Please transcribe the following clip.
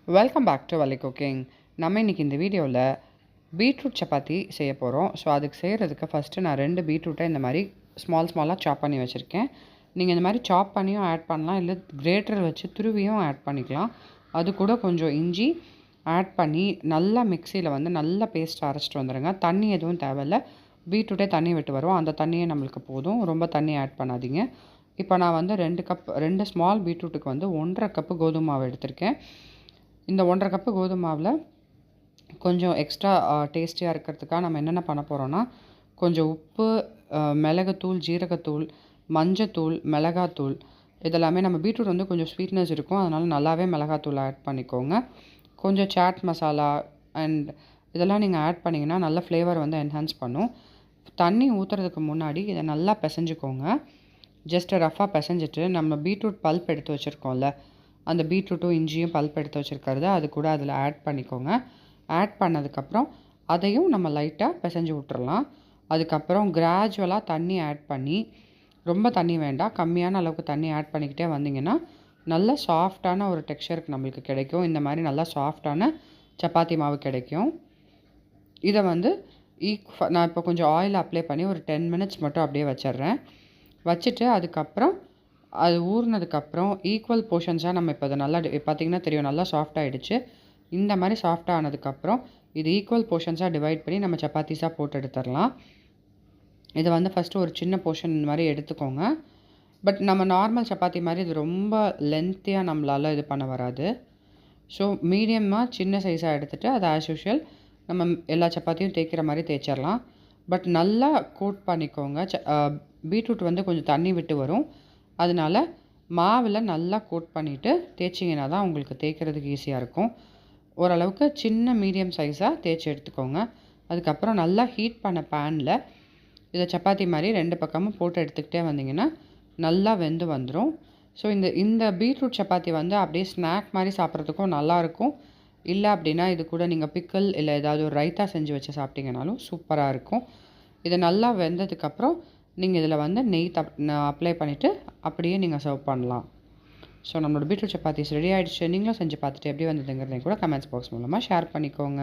Welcome back to வலி cooking. நம்ம இன்றைக்கி இந்த வீடியோவில் பீட்ரூட் சப்பாத்தி செய்ய போகிறோம். ஸோ அதுக்கு செய்கிறதுக்கு ஃபஸ்ட்டு நான் 2 பீட்ரூட்டை இந்த மாதிரி ஸ்மாலாக சாப் பண்ணி வச்சுருக்கேன். நீங்கள் இந்த மாதிரி சாப் பண்ணியும் ஆட் பண்ணலாம், இல்லை கிரேட்டர் வச்சு துருவியும் ஆட் பண்ணிக்கலாம். அது கூட கொஞ்சம் இஞ்சி ஆட் பண்ணி நல்லா மிக்சியில் வந்து நல்லா பேஸ்ட் அரைச்சிட்டு வந்துடுங்க. தண்ணி எதுவும் தேவையில்லை, பீட்ரூட்டே தண்ணி விட்டு வரும், அந்த தண்ணியே நம்மளுக்கு போதும். ரொம்ப தண்ணி ஆட் பண்ணாதீங்க. இப்போ நான் வந்து 2 ஸ்மால் பீட்ரூட்டுக்கு வந்து 1.5 கப்பு கோதுமை மாவு எடுத்திருக்கேன். இந்த 1.5 கப்பு கோதுமை மாவில் கொஞ்சம் எக்ஸ்ட்ரா டேஸ்டியாக இருக்கிறதுக்காக நம்ம என்னென்ன பண்ண போகிறோன்னா, கொஞ்சம் உப்பு, மிளகுத்தூள், ஜீரகத்தூள், மஞ்சத்தூள், மிளகாத்தூள், இதெல்லாமே நம்ம பீட்ரூட் வந்து கொஞ்சம் ஸ்வீட்னஸ் இருக்கும், அதனால் நல்லாவே மிளகாத்தூள் ஆட் பண்ணிக்கோங்க. கொஞ்சம் சாட் மசாலா அண்ட் இதெல்லாம் நீங்கள் ஆட் பண்ணிங்கன்னா நல்ல ஃப்ளேவர் வந்து என்ஹான்ஸ் பண்ணும். தண்ணி ஊற்றுறதுக்கு முன்னாடி இதை நல்லா பிசைஞ்சுக்கோங்க. ஜஸ்ட்டு ரஃபாக பிசைஞ்சிட்டு நம்ம பீட்ரூட் பல்ப் எடுத்து வச்சுருக்கோம்ல, அந்த பீட்ரூட்டும் இஞ்சியும் பல்ப் எடுத்து வச்சுருக்கிறது அது கூட அதில் ஆட் பண்ணிக்கோங்க. ஆட் பண்ணதுக்கப்புறம் அதையும் நம்ம லைட்டாக பிசைஞ்சு விட்டுறலாம். அதுக்கப்புறம் கிராஜுவலாக தண்ணி ஆட் பண்ணி, ரொம்ப தண்ணி வேண்டாம், கம்மியான அளவுக்கு தண்ணி ஆட் பண்ணிக்கிட்டே வந்திங்கன்னா நல்ல சாஃப்டான ஒரு டெக்ஸ்சருக்கு நம்மளுக்கு கிடைக்கும். இந்த மாதிரி நல்லா சாஃப்டான சப்பாத்தி மாவு கிடைக்கும். இதை வந்து நான் இப்போ கொஞ்சம் ஆயில் அப்ளை பண்ணி ஒரு 10 மினிட்ஸ் மட்டும் அப்படியே வச்சிடுறேன். வச்சுட்டு அதுக்கப்புறம் அது ஊறினதுக்கப்புறம் ஈக்குவல் போர்ஷன்ஸாக நம்ம இப்போ அதை நல்லா பார்த்திங்கன்னா தெரியும், நல்லா சாஃப்டாகிடுச்சு. இந்த மாதிரி சாஃப்டாக ஆனதுக்கப்புறம் இது ஈக்குவல் போர்ஷன்ஸாக டிவைட் பண்ணி நம்ம சப்பாத்திஸாக போட்டு எடுத்துடலாம். இதை வந்து ஃபஸ்ட்டு ஒரு சின்ன போர்ஷன் இந்த மாதிரி எடுத்துக்கோங்க. பட் நம்ம நார்மல் சப்பாத்தி மாதிரி இது ரொம்ப லென்த்தியாக நம்மளால் இது பண்ண வராது. ஸோ மீடியமாக சின்ன சைஸாக எடுத்துகிட்டு அதை ஆஸ் யூஷுவல் நம்ம எல்லா சப்பாத்தியும் தேய்க்கிற மாதிரி தேய்ச்சிடலாம். பட் நல்லா கோட் பண்ணிக்கோங்க. பீட்ரூட் வந்து கொஞ்சம் தண்ணி விட்டு வரும், அதனால் மாவில் நல்லா கோட் பண்ணிவிட்டு தேய்ச்சிங்கன்னா தான் உங்களுக்கு தேய்க்கிறதுக்கு ஈஸியாக இருக்கும். ஓரளவுக்கு சின்ன மீடியம் சைஸாக தேய்ச்சி எடுத்துக்கோங்க. அதுக்கப்புறம் நல்லா ஹீட் பண்ண பேனில் இதை சப்பாத்தி மாதிரி 2 பக்கமும் போட்டு எடுத்துக்கிட்டே வந்திங்கன்னா நல்லா வெந்து வந்துடும். ஸோ இந்த பீட்ரூட் சப்பாத்தி வந்து அப்படியே ஸ்நாக் மாதிரி சாப்பிட்றதுக்கும் நல்லாயிருக்கும். இல்லை அப்படின்னா இது கூட நீங்கள் பிக்கல் இல்லை ஏதாவது ஒரு ரைத்தா செஞ்சு வச்சு சாப்பிட்டிங்கனாலும் சூப்பராக இருக்கும். இது நல்லா வெந்ததுக்கப்புறம் நீங்கள் இதில் வந்து நெய் அப்ளை பண்ணிவிட்டு அப்படியே நீங்கள் சர்வ் பண்ணலாம். ஸோ நம்மளோட பீட்ரூட் சப்பாத்திஸ் ரெடி ஆகிடுச்சு. நீங்களும் செஞ்சு பார்த்துட்டு எப்படி வந்ததுங்கிறதையும் கூட கமெண்ட்ஸ் பாக்ஸ் மூலமாக ஷேர் பண்ணிக்கோங்க.